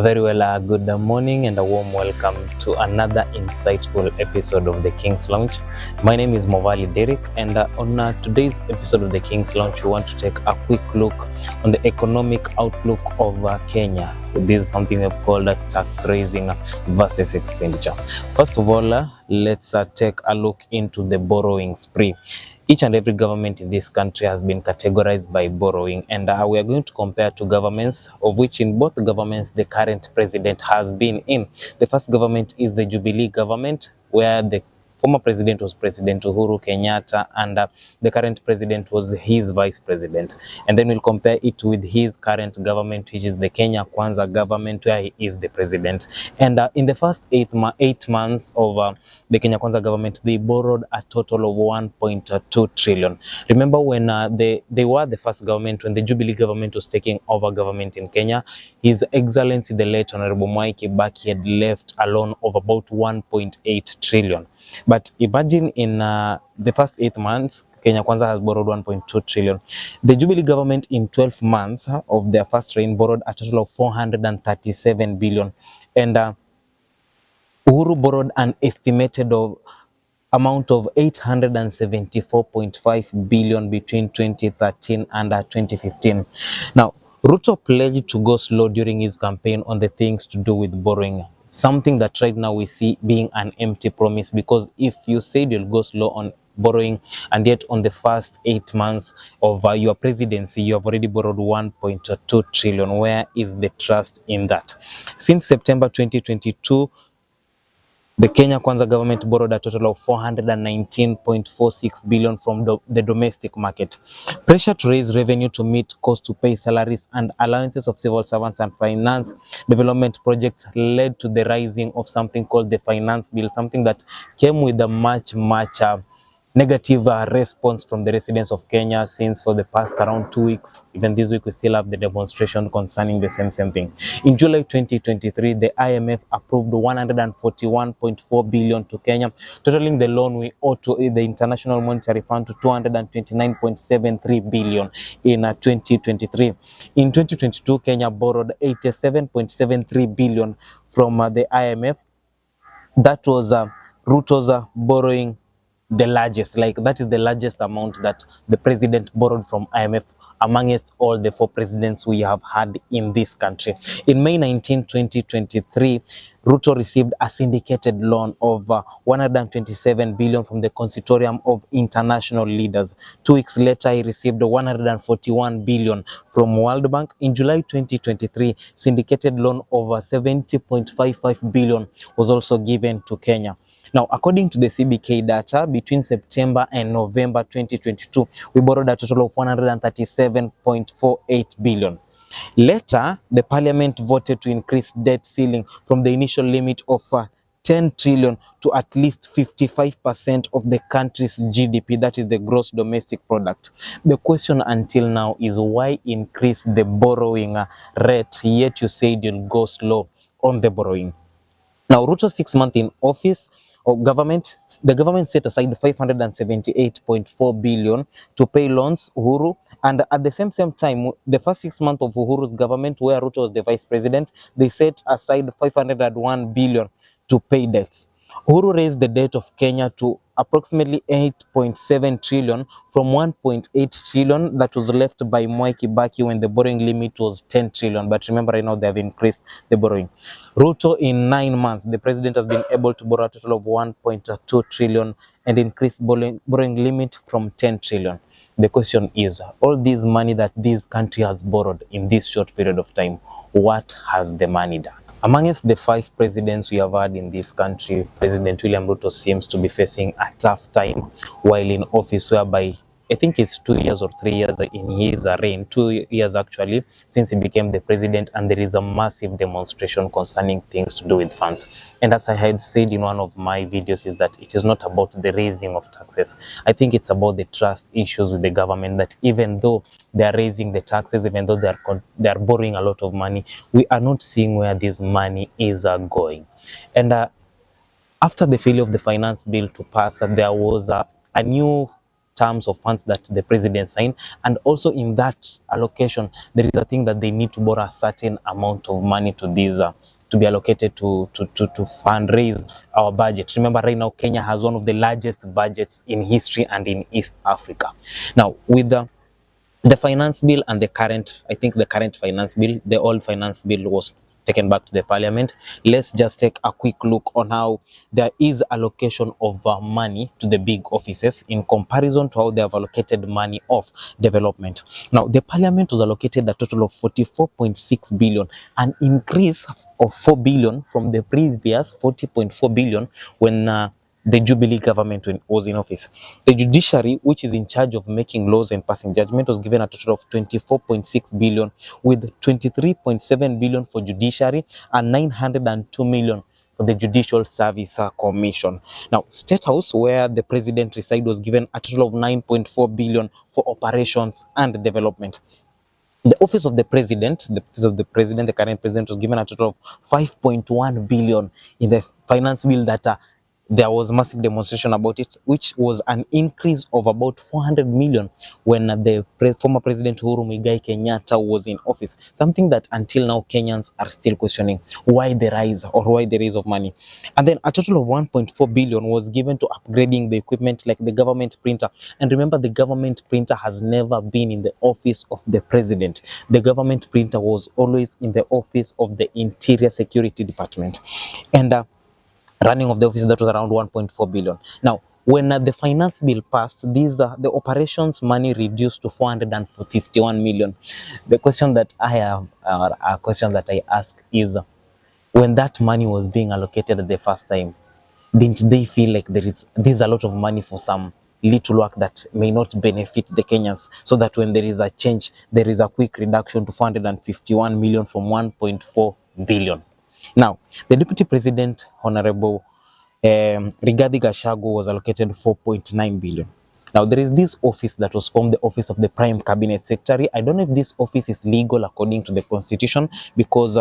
Very well, good morning and a warm welcome to another insightful episode of the King's Lounge. My name is Mwavali Derrick, and on today's episode of the King's Lounge, we want to take a quick look on the economic outlook of Kenya. This is something we've called tax raising versus expenditure. First of all, let's take a look into the borrowing spree. Each and every government in this country has been categorized by borrowing, and we are going to compare two governments, of which in both governments the current president has been in. The first government is the Jubilee government, where the former president was President Uhuru Kenyatta, and the current president was his vice president. And then we'll compare it with his current government, which is the Kenya Kwanza government, where he is the president. And in the first 8 months of the Kenya Kwanza government, they borrowed a total of 1.2 trillion. Remember when they were the first government, when the Jubilee government was taking over government in Kenya, His Excellency the late Honorable Mwai Kibaki had left a loan of about 1.8 trillion. But imagine in the first 8 months, Kenya Kwanza has borrowed 1.2 trillion. The Jubilee government in 12 months of their first reign borrowed a total of 437 billion. And Uhuru borrowed an estimated amount of 874.5 billion between 2013 and 2015. Now, Ruto pledged to go slow during his campaign on the things to do with borrowing. Something that right now we see being an empty promise, because if you said you'll go slow on borrowing and yet on the first 8 months of your presidency you have already borrowed 1.2 trillion, where is the trust in that? Since September 2022, the Kenya Kwanza government borrowed a total of 419.46 billion from the domestic market. Pressure to raise revenue to meet cost to pay salaries and allowances of civil servants and finance development projects led to the rising of something called the finance bill, something that came with a much negative response from the residents of Kenya, since for the past around 2 weeks, even this week, we still have the demonstration concerning the same thing. In July 2023, the IMF approved 141.4 billion to Kenya, totaling the loan we owe to the International Monetary Fund to 229.73 billion in 2023. In 2022, Kenya borrowed 87.73 billion from the IMF. That was Ruto's borrowing the largest, that is the largest amount that the president borrowed from IMF amongst all the 4 presidents we have had in this country. In May 19, 2023, Ruto received a syndicated loan of 127 billion from the Consortium of International Leaders. 2 weeks later, he received 141 billion from World Bank. In July 2023, syndicated loan over 70.55 billion was also given to Kenya. Now, according to the CBK data, between September and November 2022, we borrowed a total of 137.48 billion. Later, the parliament voted to increase debt ceiling from the initial limit of 10 trillion to at least 55% of the country's GDP, that is the gross domestic product. The question until now is, why increase the borrowing rate, yet you said you'll go slow on the borrowing? Now, Ruto's 6 months in office, the government set aside 578.4 billion to pay loans, Uhuru, and at the same time, the first 6 months of Uhuru's government, where Ruto was the vice president, they set aside 501 billion to pay debts. Uhuru raised the debt of Kenya to approximately 8.7 trillion from 1.8 trillion that was left by Mwai Kibaki when the borrowing limit was 10 trillion. But remember, right now they have increased the borrowing. Ruto, in 9 months, the president has been able to borrow a total of 1.2 trillion and increase borrowing limit from 10 trillion. The question is, all this money that this country has borrowed in this short period of time, what has the money done? Amongst the 5 presidents we have had in this country, President William Ruto seems to be facing a tough time while in office, whereby I think it's 2 years or 3 years in his reign, 2 years actually, since he became the president, and there is a massive demonstration concerning things to do with funds. And as I had said in one of my videos, is that it is not about the raising of taxes. I think it's about the trust issues with the government, that even though they are raising the taxes, even though they are borrowing a lot of money, we are not seeing where this money is going. And after the failure of the finance bill to pass, there was a new terms of funds that the president signed, and also in that allocation there is a thing that they need to borrow a certain amount of money to these to be allocated to fundraise our budget. Remember, right now Kenya has one of the largest budgets in history and in East Africa. Now with the finance bill and the current, I think the current finance bill, the old finance bill was taken back to the parliament. Let's just take a quick look on how there is allocation of money to the big offices in comparison to how they have allocated money of development. Now, the parliament was allocated a total of 44.6 billion, an increase of 4 billion from the previous 40.4 billion when the Jubilee government was in office. The judiciary, which is in charge of making laws and passing judgment, was given a total of 24.6 billion, with 23.7 billion for judiciary and 902 million for the Judicial Service Commission. Now, State House, where the president resides, was given a total of 9.4 billion for operations and development. The office of the president, the current president, was given a total of 5.1 billion in the finance bill that there was massive demonstration about it, which was an increase of about 400 million when the former president Uhuru Muigai Kenyatta was in office. Something that until now Kenyans are still questioning why the rise of money. And then a total of 1.4 billion was given to upgrading the equipment like the government printer. And remember, the government printer has never been in the office of the president. The government printer was always in the office of the Interior Security Department. And running of the office, that was around 1.4 billion. Now, when the finance bill passed, the operations money reduced to 451 million. The question that I have, a question that I ask is, when that money was being allocated the first time, didn't they feel like there's a lot of money for some little work that may not benefit the Kenyans, so that when there is a change, there is a quick reduction to 451 million from 1.4 billion. Now, the Deputy President, Honorable Rigathi Gachagua, was allocated 4.9 billion. Now, there is this office that was formed, the office of the Prime Cabinet Secretary. I don't know if this office is legal according to the Constitution, because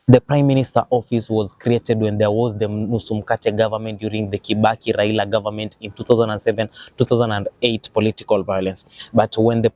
the Prime Minister office was created when there was the Nusumkate government during the Kibaki-Raila government in 2007-2008 political violence. But when the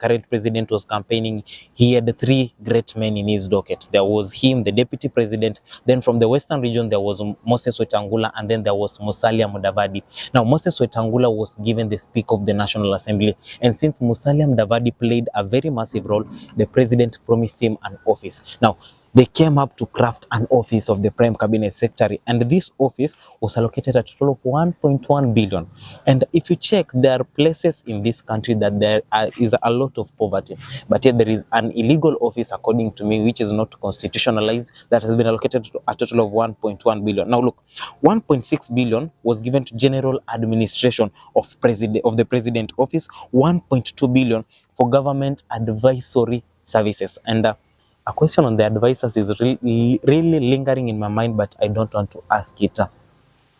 current president was campaigning, he had three great men in his docket. There was him, the deputy president. Then from the western region, there was Moses Wetangula, and then there was Musalia Mudavadi. Now, Moses Wetangula was given the Speaker of the National Assembly. And since Musalia Mudavadi played a very massive role, the president promised him an office. Now, they came up to craft an office of the Prime Cabinet Secretary, and this office was allocated a total of 1.1 billion. And if you check, there are places in this country that there is a lot of poverty, but yet there is an illegal office, according to me, which is not constitutionalized, that has been allocated a total of 1.1 billion. Now look, 1.6 billion was given to general administration of the president office, 1.2 billion for government advisory services. And a question on the advisors is really lingering in my mind, but I don't want to ask it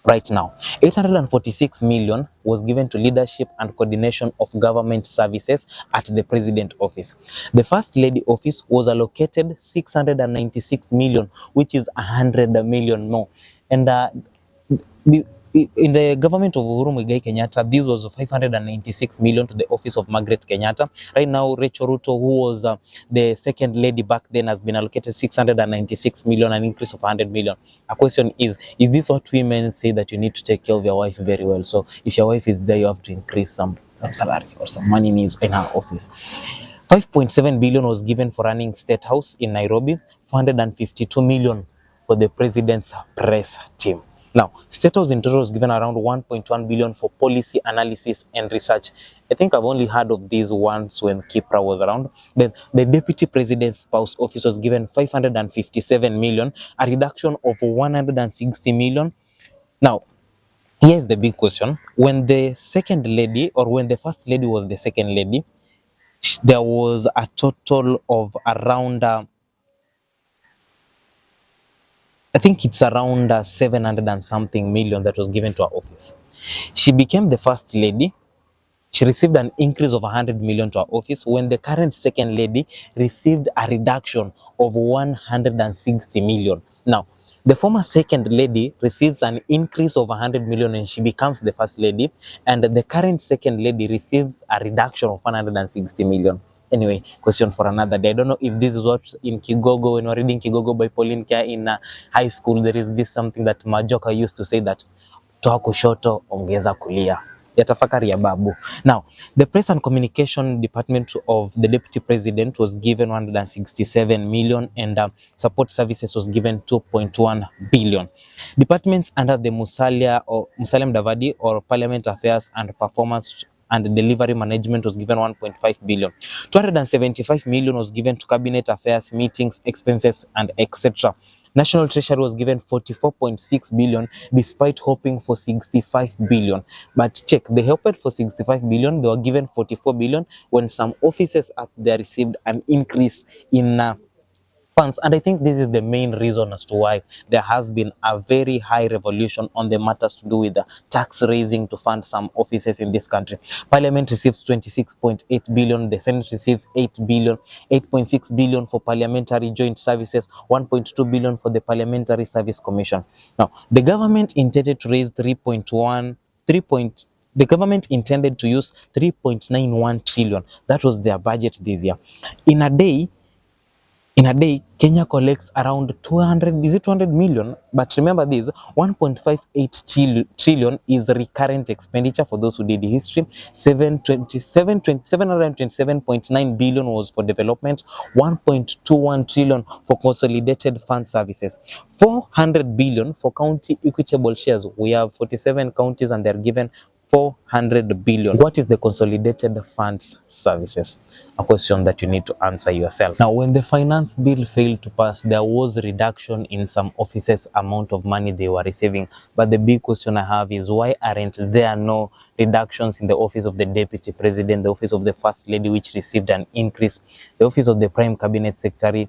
right now. 846 million was given to leadership and coordination of government services at the president office. The first lady office was allocated 696 million, which is 100 million more. And in the government of Uhuru Muigai Kenyatta, this was 596 million to the office of Margaret Kenyatta. Right now, Rachel Ruto, who was the second lady back then, has been allocated 696 million, an increase of 100 million. A question is this what women say, that you need to take care of your wife very well? So if your wife is there, you have to increase some salary or some money needs in her office. 5.7 billion was given for running State House in Nairobi, 452 million for the president's press team. Now, State House in total was given around 1.1 billion for policy analysis and research. I think I've only heard of these once when Kipra was around. Then the Deputy President's Spouse Office was given 557 million, a reduction of 160 million. Now, here's the big question. When the second lady, or when the first lady was the second lady, there was a total of around I think it's around 700 and something million that was given to her office. She became the first lady. She received an increase of 100 million to her office, when the current second lady received a reduction of 160 million. Now, The former second lady receives an increase of 100 million and she becomes the first lady, and the current second lady receives a reduction of 160 million. Anyway, question for another day. I don't know if this is what in Kigogo, when we're reading Kigogo by Pauline Kia in high school, there is this something that Majoka used to say that toa kushoto ongeza kulia. Yatafakari ya babu. Now, the press and communication department of the deputy president was given 167 million and support services was given 2.1 billion. Departments under the Musalia Mudavadi or Parliament Affairs and Performance and Delivery Management was given 1.5 billion. 275 million was given to cabinet affairs, meetings, expenses, and etc. National Treasury was given 44.6 billion despite hoping for 65 billion. But check, they hoped for 65 billion, they were given 44 billion when some offices up there received an increase in funds. And I think this is the main reason as to why there has been a very high revolution on the matters to do with the tax raising to fund some offices in this country. Parliament receives 26.8 billion, the Senate receives 8 billion, 8.6 billion for parliamentary joint services, 1.2 billion for the Parliamentary Service Commission. Now, the government intended to raise the government intended to use 3.91 trillion. That was their budget this year. In a day, Kenya collects around 200, is it 200 million? But remember this, 1.58 trillion is recurrent expenditure for those who did history. 727.9 billion was for development, 1.21 trillion for consolidated fund services, 400 billion for county equitable shares. We have 47 counties and they're given 400 billion. What is the consolidated funds services? A question that you need to answer yourself. Now, when the finance bill failed to pass, there was a reduction in some offices' amount of money they were receiving. But the big question I have is, why aren't there no reductions in the office of the deputy president, the office of the first lady, which received an increase, the office of the prime cabinet secretary?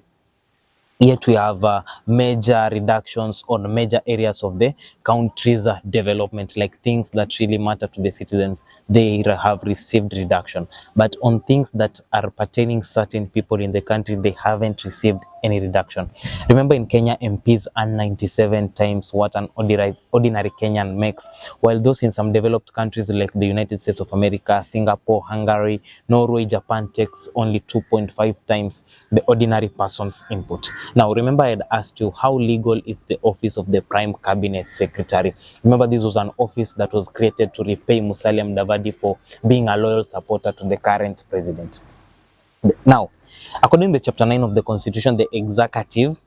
Yet we have major reductions on major areas of the country's development, like things that really matter to the citizens, they have received reduction. But on things that are pertaining certain people in the country, they haven't received any reduction. Remember, in Kenya, MPs earn 97 times what an ordinary Kenyan makes, while those in some developed countries like the United States of America, Singapore, Hungary, Norway, Japan takes only 2.5 times the ordinary person's input. Now, remember I had asked you how legal is the office of the Prime Cabinet Secretary. Remember, this was an office that was created to repay Musalia Mudavadi for being a loyal supporter to the current president. Now, according to Chapter 9 of the Constitution, the executive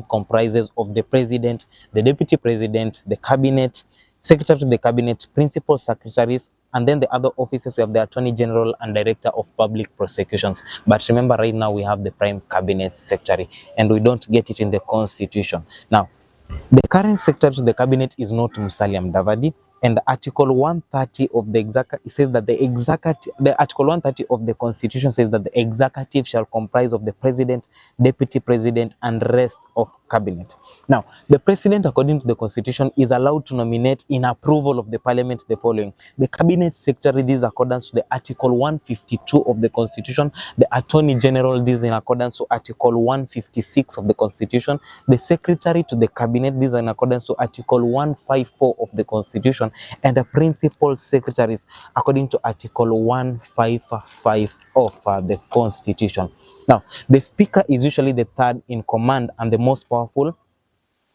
comprises of the president, the deputy president, the cabinet, secretary to the cabinet, principal secretaries, and then the other offices. We have the attorney general and director of public prosecutions. But remember, right now we have the prime cabinet secretary, and we don't get it in the constitution. Now, the current secretary to the cabinet is not Musalia Mudavadi, and Article 130 of the says that the Article 130 of the Constitution says that the executive shall comprise of the president, deputy president, and rest of cabinet. Now, the president, according to the Constitution, is allowed to nominate in approval of the parliament the following: the cabinet secretary, this is accordance to the Article 152 of the Constitution; the attorney general, this is in accordance to Article 156 of the Constitution; the secretary to the cabinet, this is in accordance to Article 154 of the Constitution; and the principal secretaries according to Article 155 of the Constitution. Now, the speaker is usually the third in command and the most powerful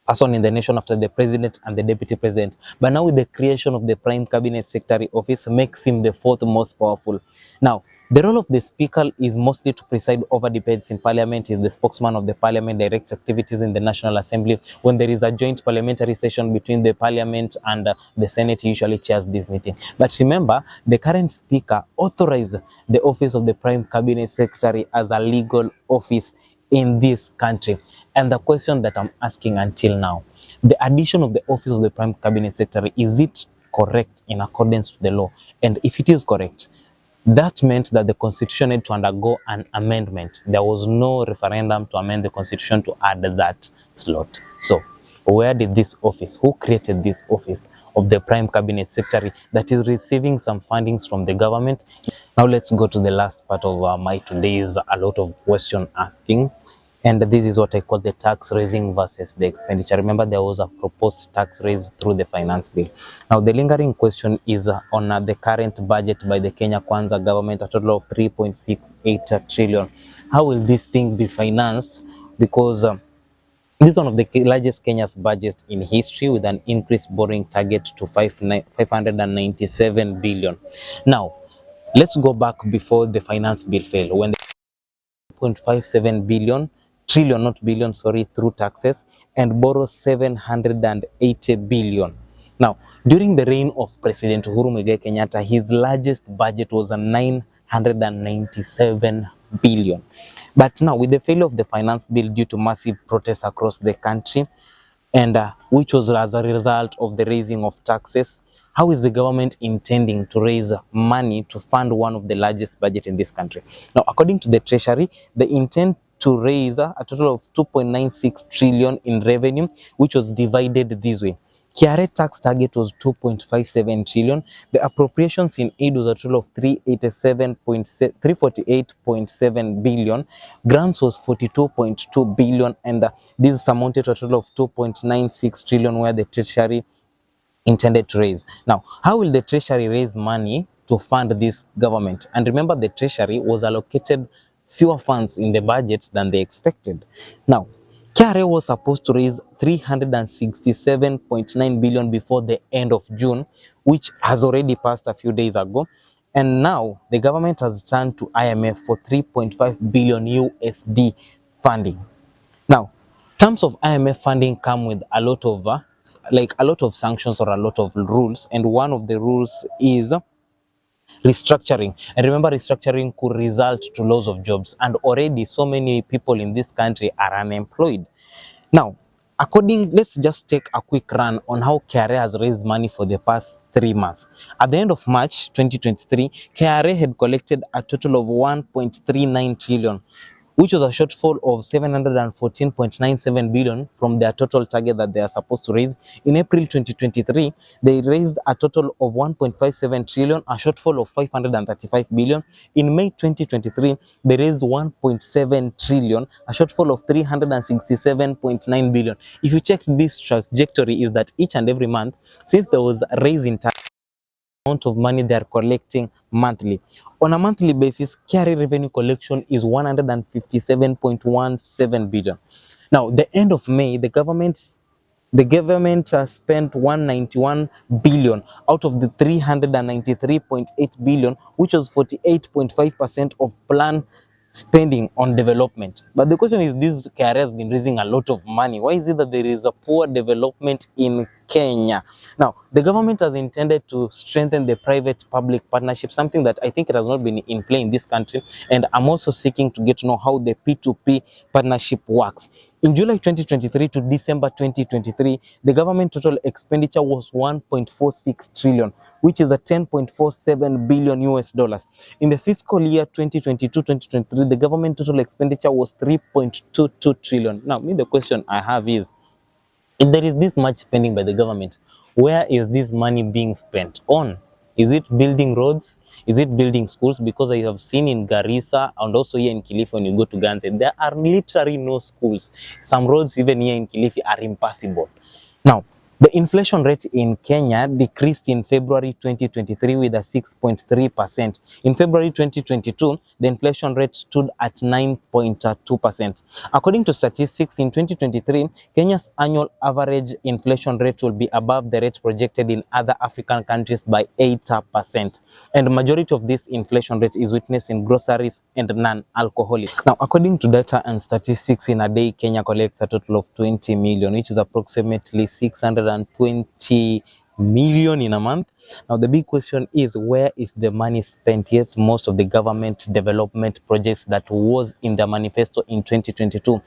person in the nation after the president and the deputy president. But now with the creation of the prime cabinet secretary office makes him the fourth most powerful. Now, the role of the speaker is mostly to preside over debates in parliament. He is the spokesman of the parliament, directs activities in the National Assembly. When there is a joint parliamentary session between the parliament and the Senate, he usually chairs this meeting. But remember, the current speaker authorized the office of the prime cabinet secretary as a legal office in this country. And the question that I'm asking until now, the addition of the office of the prime cabinet secretary, is it correct in accordance to the law? And if it is correct, that meant that the constitution had to undergo an amendment. There was no referendum to amend the constitution to add that slot. So where did this office, who created this office of the prime cabinet secretary that is receiving some fundings from the government? Now let's go to the last part of my today's a lot of question asking. And this is what I call the tax raising versus the expenditure. Remember, there was a proposed tax raise through the finance bill. Now, the lingering question is on the current budget by the Kenya Kwanza government, a total of 3.68 trillion. How will this thing be financed? Because this is one of the largest Kenya's budget in history, with an increased borrowing target to 597 billion. Now, let's go back before the finance bill failed, when 0.57 billion trillion, not billion, sorry, through taxes, and borrow 780 billion. Now, during the reign of President Uhuru Muigai Kenyatta, his largest budget was a 997 billion. But now, with the failure of the finance bill due to massive protests across the country, and which was as a result of the raising of taxes, how is the government intending to raise money to fund one of the largest budget in this country? Now, according to the Treasury, they intend to raise a total of 2.96 trillion in revenue, which was divided this way. KRA tax target was 2.57 trillion. The appropriations in aid was a total of 348.7 billion. Grants was 42.2 billion, and this amounted to a total of 2.96 trillion, where the Treasury intended to raise. Now, how will the Treasury raise money to fund this government? And remember, the Treasury was allocated fewer funds in the budget than they expected. Now, KRA was supposed to raise 367.9 billion before the end of June, which has already passed a few days ago. And now the government has turned to IMF for 3.5 billion USD funding. Now, terms of IMF funding come with a lot of sanctions or a lot of rules, and one of the rules is restructuring. And remember, restructuring could result to loss of jobs, and already so many people in this country are unemployed. Now, let's just take a quick run on how KRA has raised money for the past 3 months. At the end of March 2023, KRA had collected a total of 1.39 trillion, which was a shortfall of 714.97 billion from their total target that they are supposed to raise. In April 2023, they raised a total of 1.57 trillion, a shortfall of 535 billion. In May 2023, they raised 1.7 trillion, a shortfall of 367.9 billion. If you check this trajectory, is that each and every month, since there was a raise in amount of money they are collecting monthly. On a monthly basis, KRA revenue collection is 157.17 billion. Now, the end of May, the government spent 191 billion out of the 393.8 billion, which was 48.5% of planned spending on development. But the question is, this KRA has been raising a lot of money. Why is it that there is a poor development in Kenya? Now, the government has intended to strengthen the private-public partnership, something that I think it has not been in play in this country, and I'm also seeking to get to know how the P2P partnership works. In July 2023 to December 2023, the government total expenditure was 1.46 trillion, which is a 10.47 billion US dollars. In the fiscal year 2022-2023, the government total expenditure was 3.22 trillion. Now, the question I have is, if there is this much spending by the government, where is this money being spent on? Is it building roads? Is it building schools? Because I have seen in Garissa and also here in Kilifi, when you go to Ganze, there are literally no schools. Some roads even here in Kilifi are impassable. Now, the inflation rate in Kenya decreased in February 2023 with a 6.3%. In February 2022, the inflation rate stood at 9.2%. According to statistics, in 2023, Kenya's annual average inflation rate will be above the rate projected in other African countries by 8%. And the majority of this inflation rate is witnessed in groceries and non-alcoholic. Now, according to data and statistics, in a day, Kenya collects a total of 20 million, which is approximately 620 million in a month. Now, the big question is, where is the money spent? Yet most of the government development projects that was in the manifesto in 2022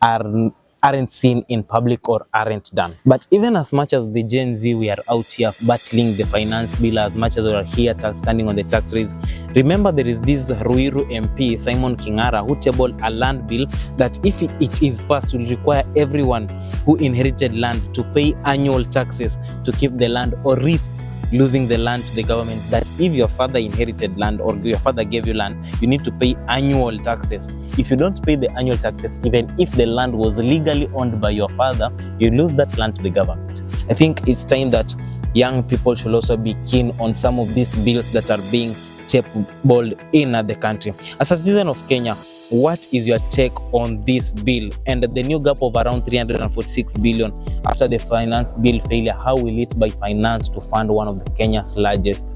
aren't seen in public or aren't done. But even as much as the Gen Z, we are out here battling the finance bill, as much as we are here standing on the tax raise, remember there is this Ruiru MP, Simon Kingara, who tabled a land bill that if it is passed, will require everyone who inherited land to pay annual taxes to keep the land, or risk losing the land to the government, that if your father inherited land or your father gave you land, you need to pay annual taxes. If you don't pay the annual taxes, even if the land was legally owned by your father, you lose that land to the government. I think it's time that young people should also be keen on some of these bills that are being tabled in the country. As a citizen of Kenya, what is your take on this bill and the new gap of around 346 billion after the finance bill failure? How will it be financed to fund one of the Kenya's largest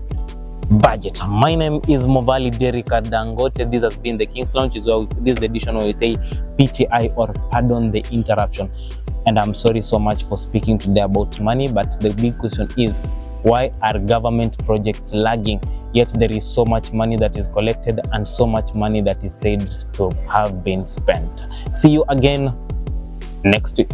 budget? My name is Mwavali Derrick Dangote. This has been the King's Lounge. This is the edition where we say PTI, or pardon the interruption. And I'm sorry so much for speaking today about money, but the big question is, why are government projects lagging, yet there is so much money that is collected and so much money that is said to have been spent? See you again next week.